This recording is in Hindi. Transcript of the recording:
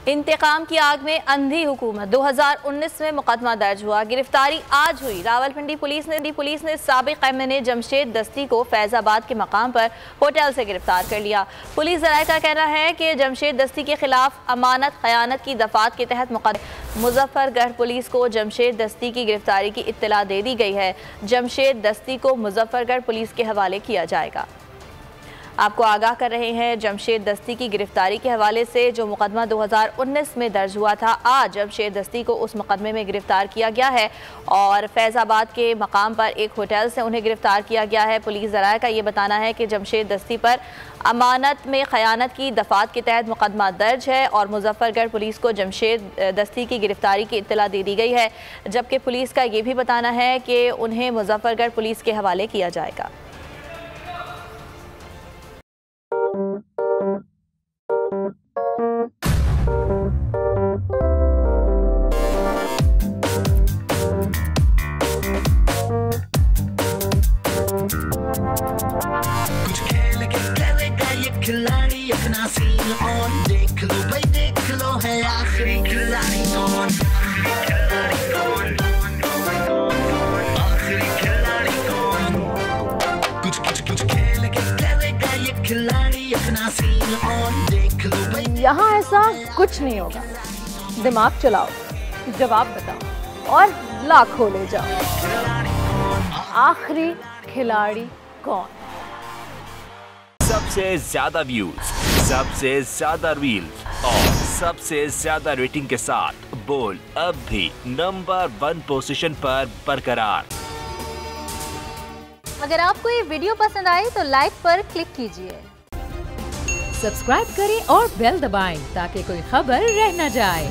इंतकाम की आग में अंधी हुकूमत 2019 में मुकदमा दर्ज हुआ। गिरफ्तारी आज हुई। रावलपिंडी पुलिस ने साबिक एमएनए जमशेद दस्ती को फैजाबाद के मकाम पर होटल से गिरफ्तार कर लिया। पुलिस ज़राए का कहना है कि जमशेद दस्ती के खिलाफ अमानत खयानत की दफात के तहत मुजफ्फरगढ़ पुलिस को जमशेद दस्ती की गिरफ्तारी की इत्तला दे दी गई है। जमशेद दस्ती को मुजफ्फरगढ़ पुलिस के हवाले किया जाएगा। आपको आगाह कर रहे हैं जमशेद दस्ती की गिरफ्तारी के हवाले से। जो मुकदमा 2019 में दर्ज हुआ था, आज जमशेद दस्ती को उस मुकदमे में गिरफ्तार किया गया है और फैज़ाबाद के मकाम पर एक होटल से उन्हें गिरफ्तार किया गया है। पुलिस ज़राए का ये बताना है कि जमशेद दस्ती पर अमानत में खयानत की दफात के तहत मुकदमा दर्ज है और मुजफ्फरगढ़ पुलिस को जमशेद दस्ती की गिरफ्तारी की इत्तला दे दी गई है, जबकि पुलिस का ये भी बताना है कि उन्हें मुजफ्फरगढ़ पुलिस के हवाले किया जाएगा। खिलाड़ी अपना सीन ऑन, देख लो भाई देख लो, है आखिरी खिलाड़ी कौन, आखिरी खिलाड़ी कौन, कुछ खेल के करेगा ये खिलाड़ी अपना सीन ऑन, देख लो भाई। यहाँ ऐसा कुछ नहीं होगा। दिमाग चलाओ, जवाब बताओ और लाखों ले जाओ। आखिरी खिलाड़ी कौन? सबसे ज्यादा व्यूज, सबसे ज्यादा रील्स और सबसे ज्यादा रेटिंग के साथ बोल अब भी नंबर 1 पोजीशन पर बरकरार। अगर आपको ये वीडियो पसंद आई तो लाइक पर क्लिक कीजिए, सब्सक्राइब करें और बेल दबाएं ताकि कोई खबर रह न जाए।